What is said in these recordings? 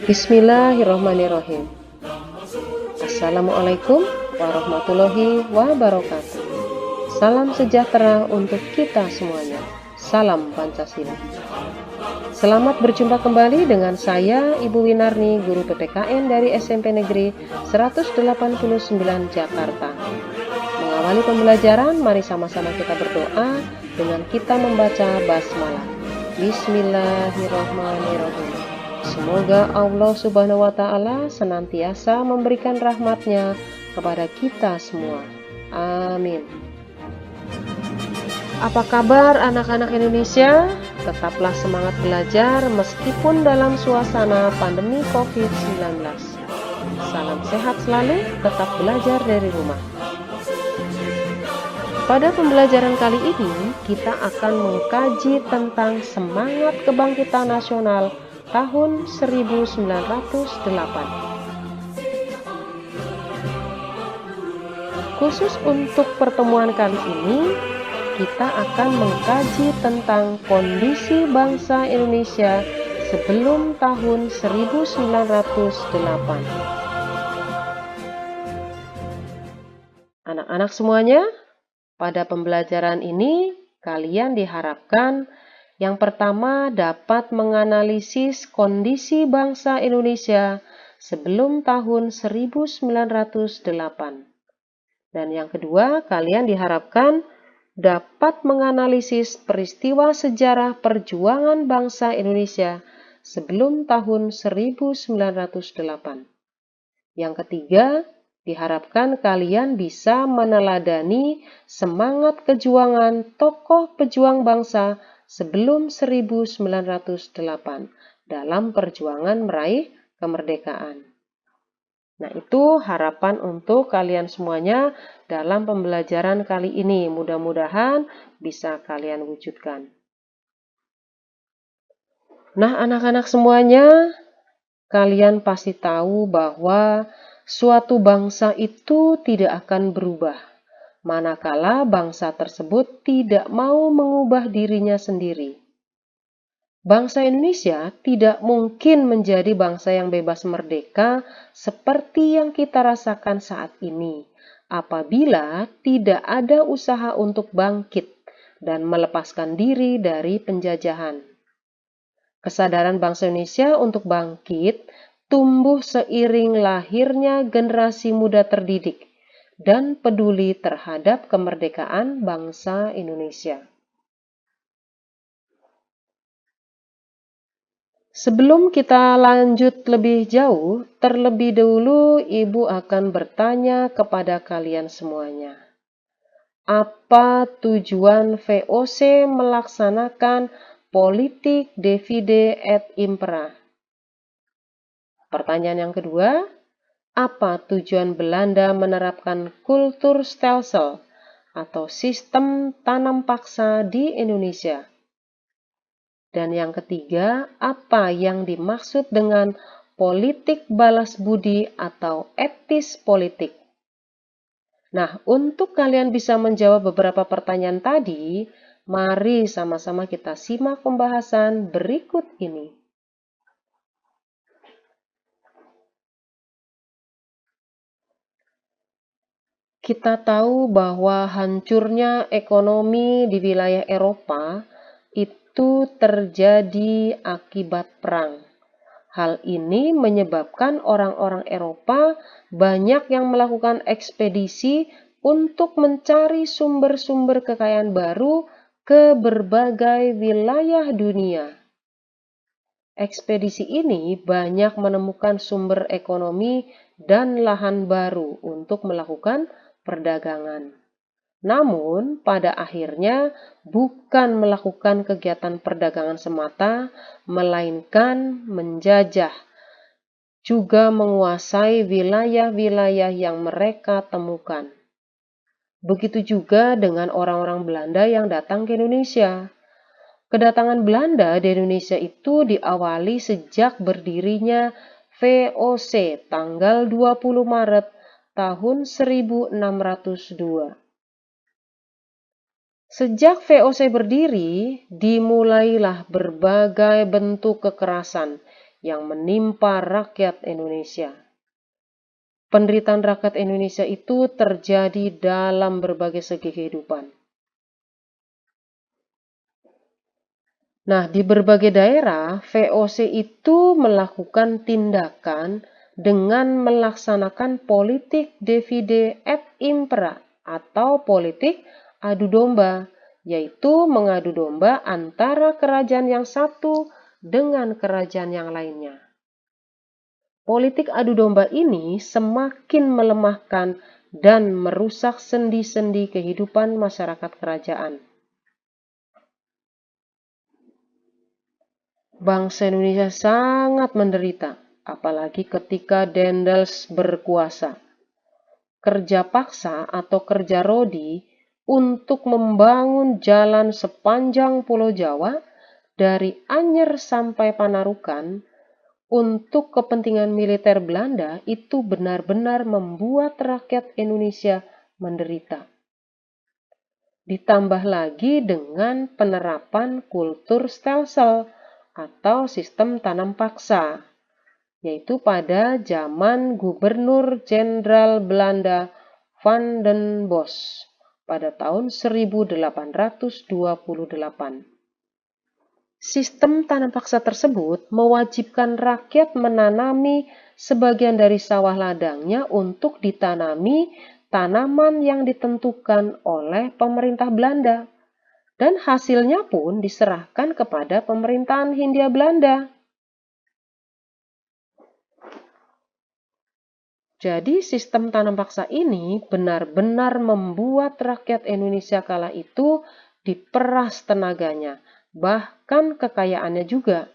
Bismillahirrahmanirrahim. Assalamualaikum warahmatullahi wabarakatuh. Salam sejahtera untuk kita semuanya. Salam Pancasila. Selamat berjumpa kembali dengan saya Ibu Winarni, guru PPKN dari SMP Negeri 189 Jakarta. Mengawali pembelajaran, mari sama-sama kita berdoa dengan kita membaca basmalah. Bismillahirrahmanirrahim. Semoga Allah Subhanahu wa Ta'ala senantiasa memberikan rahmat-Nya kepada kita semua. Amin. Apa kabar anak-anak Indonesia? Tetaplah semangat belajar meskipun dalam suasana pandemi COVID-19. Salam sehat selalu, tetap belajar dari rumah. Pada pembelajaran kali ini, kita akan mengkaji tentang semangat kebangkitan nasional tahun 1908. Khusus untuk pertemuan kali ini, kita akan mengkaji tentang kondisi bangsa Indonesia sebelum tahun 1908. Anak-anak semuanya, pada pembelajaran ini kalian diharapkan yang pertama dapat menganalisis kondisi bangsa Indonesia sebelum tahun 1908. Dan yang kedua, kalian diharapkan dapat menganalisis peristiwa sejarah perjuangan bangsa Indonesia sebelum tahun 1908. Yang ketiga, diharapkan kalian bisa meneladani semangat kejuangan tokoh pejuang bangsa sebelum 1908 dalam perjuangan meraih kemerdekaan. Nah, itu harapan untuk kalian semuanya dalam pembelajaran kali ini. Mudah-mudahan bisa kalian wujudkan. Nah, anak-anak semuanya, kalian pasti tahu bahwa suatu bangsa itu tidak akan berubah manakala bangsa tersebut tidak mau mengubah dirinya sendiri. Bangsa Indonesia tidak mungkin menjadi bangsa yang bebas merdeka seperti yang kita rasakan saat ini apabila tidak ada usaha untuk bangkit dan melepaskan diri dari penjajahan. Kesadaran bangsa Indonesia untuk bangkit tumbuh seiring lahirnya generasi muda terdidik dan peduli terhadap kemerdekaan bangsa Indonesia. Sebelum kita lanjut lebih jauh, terlebih dahulu Ibu akan bertanya kepada kalian semuanya. Apa tujuan VOC melaksanakan politik divide et impera? Pertanyaan yang kedua, apa tujuan Belanda menerapkan kultur stelsel atau sistem tanam paksa di Indonesia? Dan yang ketiga, apa yang dimaksud dengan politik balas budi atau etis politik? Nah, untuk kalian bisa menjawab beberapa pertanyaan tadi, mari sama-sama kita simak pembahasan berikut ini. Kita tahu bahwa hancurnya ekonomi di wilayah Eropa itu terjadi akibat perang. Hal ini menyebabkan orang-orang Eropa banyak yang melakukan ekspedisi untuk mencari sumber-sumber kekayaan baru ke berbagai wilayah dunia. Ekspedisi ini banyak menemukan sumber ekonomi dan lahan baru untuk melakukan perdagangan. Namun, pada akhirnya bukan melakukan kegiatan perdagangan semata, melainkan menjajah, juga menguasai wilayah-wilayah yang mereka temukan. Begitu juga dengan orang-orang Belanda yang datang ke Indonesia. Kedatangan Belanda di Indonesia itu diawali sejak berdirinya VOC tanggal 20 Maret tahun 1602. Sejak VOC berdiri, dimulailah berbagai bentuk kekerasan yang menimpa rakyat Indonesia. Penderitaan rakyat Indonesia itu terjadi dalam berbagai segi kehidupan. Nah, di berbagai daerah, VOC itu melakukan tindakan dengan melaksanakan politik divide et impera atau politik adu domba, yaitu mengadu domba antara kerajaan yang satu dengan kerajaan yang lainnya. Politik adu domba ini semakin melemahkan dan merusak sendi-sendi kehidupan masyarakat kerajaan. Bangsa Indonesia sangat menderita, apalagi ketika Daendels berkuasa. Kerja paksa atau kerja rodi untuk membangun jalan sepanjang Pulau Jawa dari Anyer sampai Panarukan untuk kepentingan militer Belanda itu benar-benar membuat rakyat Indonesia menderita. Ditambah lagi dengan penerapan kultur stelsel atau sistem tanam paksa, yaitu pada zaman Gubernur Jenderal Belanda Van den Bosch pada tahun 1828. Sistem tanam paksa tersebut mewajibkan rakyat menanami sebagian dari sawah ladangnya untuk ditanami tanaman yang ditentukan oleh pemerintah Belanda. Dan hasilnya pun diserahkan kepada pemerintahan Hindia Belanda. Jadi sistem tanam paksa ini benar-benar membuat rakyat Indonesia kala itu diperas tenaganya, bahkan kekayaannya juga.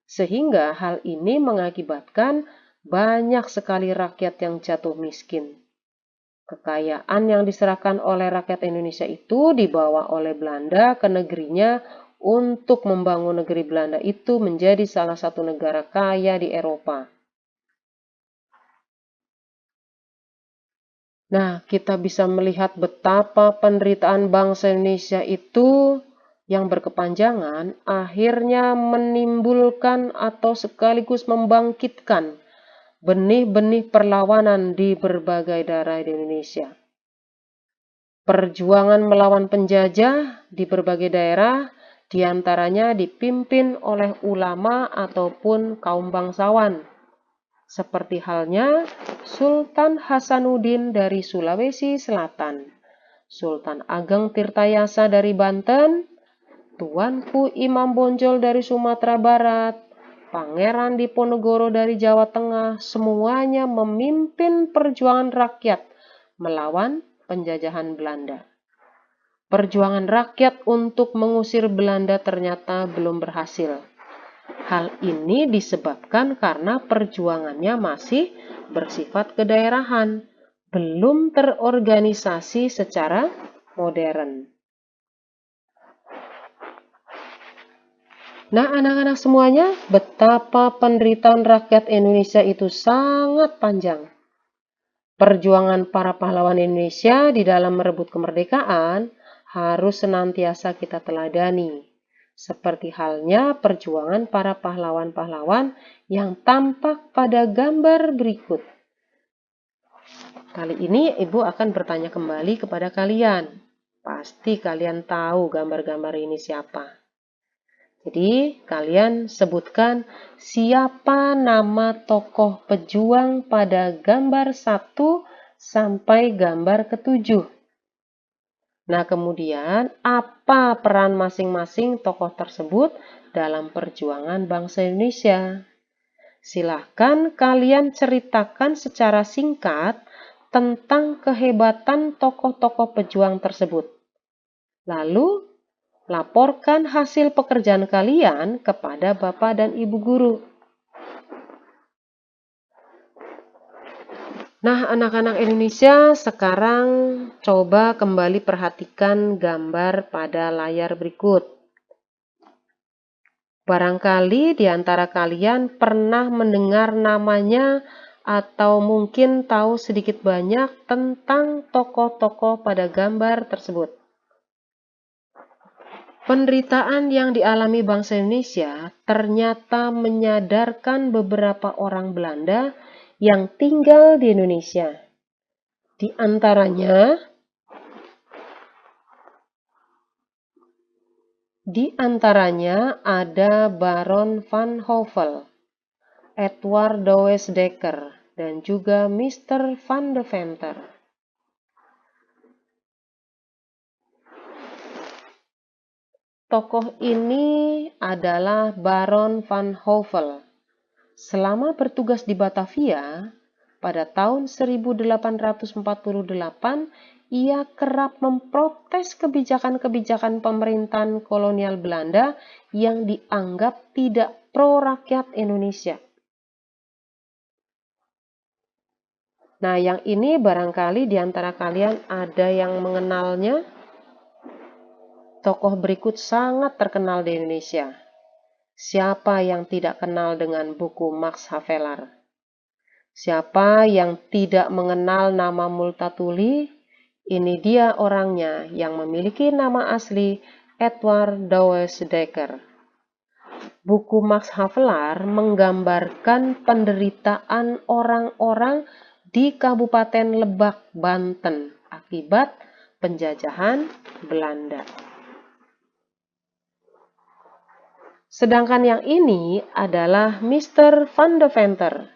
Sehingga hal ini mengakibatkan banyak sekali rakyat yang jatuh miskin. Kekayaan yang diserahkan oleh rakyat Indonesia itu dibawa oleh Belanda ke negerinya untuk membangun negeri Belanda itu menjadi salah satu negara kaya di Eropa. Nah, kita bisa melihat betapa penderitaan bangsa Indonesia itu yang berkepanjangan akhirnya menimbulkan atau sekaligus membangkitkan benih-benih perlawanan di berbagai daerah di Indonesia. Perjuangan melawan penjajah di berbagai daerah diantaranya dipimpin oleh ulama ataupun kaum bangsawan. Seperti halnya Sultan Hasanuddin dari Sulawesi Selatan, Sultan Ageng Tirtayasa dari Banten, Tuanku Imam Bonjol dari Sumatera Barat, Pangeran Diponegoro dari Jawa Tengah, semuanya memimpin perjuangan rakyat melawan penjajahan Belanda. Perjuangan rakyat untuk mengusir Belanda ternyata belum berhasil. Hal ini disebabkan karena perjuangannya masih bersifat kedaerahan, belum terorganisasi secara modern. Nah, anak-anak semuanya, betapa penderitaan rakyat Indonesia itu sangat panjang. Perjuangan para pahlawan Indonesia di dalam merebut kemerdekaan harus senantiasa kita teladani. Seperti halnya perjuangan para pahlawan-pahlawan yang tampak pada gambar berikut. Kali ini Ibu akan bertanya kembali kepada kalian. Pasti kalian tahu gambar-gambar ini siapa. Jadi, kalian sebutkan siapa nama tokoh pejuang pada gambar 1 sampai gambar ke-7. Nah, kemudian apa peran masing-masing tokoh tersebut dalam perjuangan bangsa Indonesia? Silahkan kalian ceritakan secara singkat tentang kehebatan tokoh-tokoh pejuang tersebut. Lalu, laporkan hasil pekerjaan kalian kepada Bapak dan Ibu guru. Nah, anak-anak Indonesia, sekarang coba kembali perhatikan gambar pada layar berikut. Barangkali di antara kalian pernah mendengar namanya atau mungkin tahu sedikit banyak tentang tokoh-tokoh pada gambar tersebut. Penderitaan yang dialami bangsa Indonesia ternyata menyadarkan beberapa orang Belanda yang tinggal di Indonesia. Di antaranya ada Baron van Houvel, Edward Douwes Dekker, dan juga Mr. van de Venter. Tokoh ini adalah Baron van Houvel. Selama bertugas di Batavia, pada tahun 1848, ia kerap memprotes kebijakan-kebijakan pemerintahan kolonial Belanda yang dianggap tidak pro rakyat Indonesia. Nah, yang ini barangkali di antara kalian ada yang mengenalnya. Tokoh berikut sangat terkenal di Indonesia. Siapa yang tidak kenal dengan buku Max Havelaar? Siapa yang tidak mengenal nama Multatuli? Ini dia orangnya yang memiliki nama asli Edward Douwes Dekker. Buku Max Havelaar menggambarkan penderitaan orang-orang di Kabupaten Lebak, Banten akibat penjajahan Belanda. Sedangkan yang ini adalah Mr. van de Venter.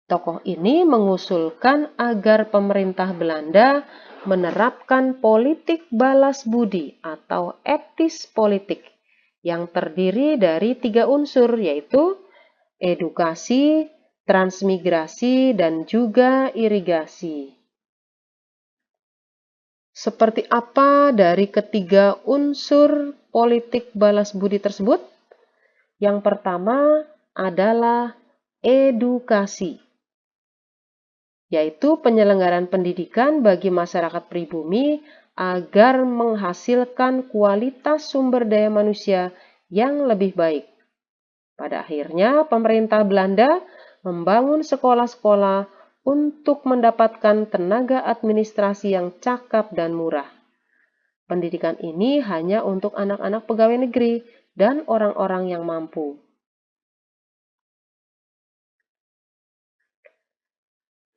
Tokoh ini mengusulkan agar pemerintah Belanda menerapkan politik balas budi atau etis politik yang terdiri dari 3 unsur, yaitu edukasi, transmigrasi, dan juga irigasi. Seperti apa dari ketiga unsur politik balas budi tersebut? Yang pertama adalah edukasi, yaitu penyelenggaraan pendidikan bagi masyarakat pribumi agar menghasilkan kualitas sumber daya manusia yang lebih baik. Pada akhirnya, pemerintah Belanda membangun sekolah-sekolah untuk mendapatkan tenaga administrasi yang cakap dan murah. Pendidikan ini hanya untuk anak-anak pegawai negeri dan orang-orang yang mampu.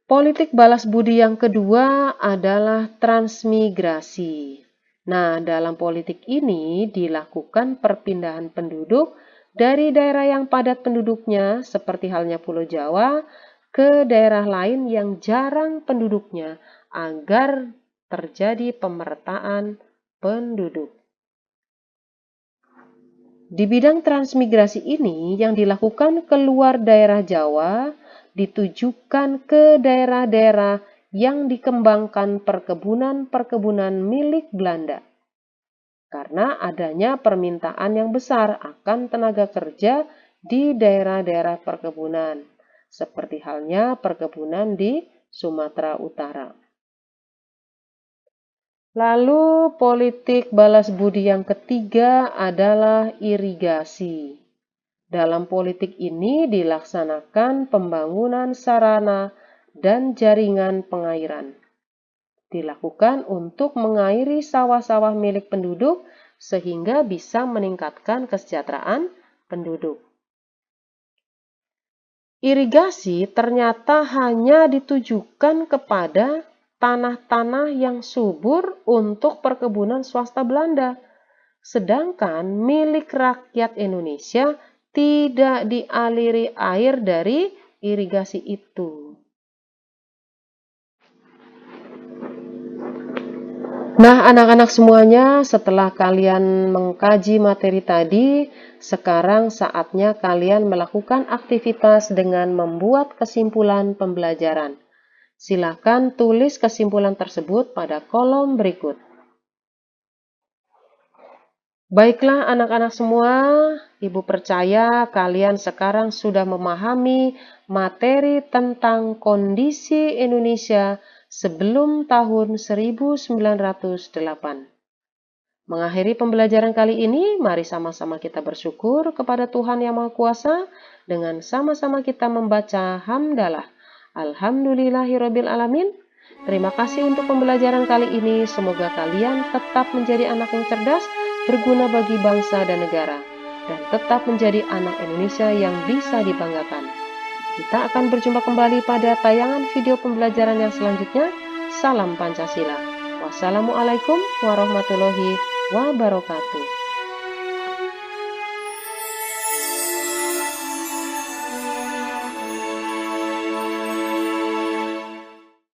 Politik balas budi yang kedua adalah transmigrasi. Nah, dalam politik ini dilakukan perpindahan penduduk dari daerah yang padat penduduknya, seperti halnya Pulau Jawa, ke daerah lain yang jarang penduduknya, agar terjadi pemerataan penduduk. Di bidang transmigrasi ini yang dilakukan keluar daerah Jawa ditujukan ke daerah-daerah yang dikembangkan perkebunan-perkebunan milik Belanda. Karena adanya permintaan yang besar akan tenaga kerja di daerah-daerah perkebunan, seperti halnya perkebunan di Sumatera Utara. Lalu politik balas budi yang ketiga adalah irigasi. Dalam politik ini dilaksanakan pembangunan sarana dan jaringan pengairan. Dilakukan untuk mengairi sawah-sawah milik penduduk sehingga bisa meningkatkan kesejahteraan penduduk. Irigasi ternyata hanya ditujukan kepada tanah-tanah yang subur untuk perkebunan swasta Belanda, sedangkan milik rakyat Indonesia tidak dialiri air dari irigasi itu. Nah, anak-anak semuanya, setelah kalian mengkaji materi tadi, sekarang saatnya kalian melakukan aktivitas dengan membuat kesimpulan pembelajaran. Silakan tulis kesimpulan tersebut pada kolom berikut. Baiklah anak-anak semua, Ibu percaya kalian sekarang sudah memahami materi tentang kondisi Indonesia sebelum tahun 1908. Mengakhiri pembelajaran kali ini, mari sama-sama kita bersyukur kepada Tuhan Yang Maha Kuasa dengan sama-sama kita membaca hamdalah. Alhamdulillahirabbil alamin. Terima kasih untuk pembelajaran kali ini. Semoga kalian tetap menjadi anak yang cerdas, berguna bagi bangsa dan negara, dan tetap menjadi anak Indonesia yang bisa dibanggakan. Kita akan berjumpa kembali pada tayangan video pembelajaran yang selanjutnya. Salam Pancasila. Wassalamualaikum warahmatullahi wabarakatuh.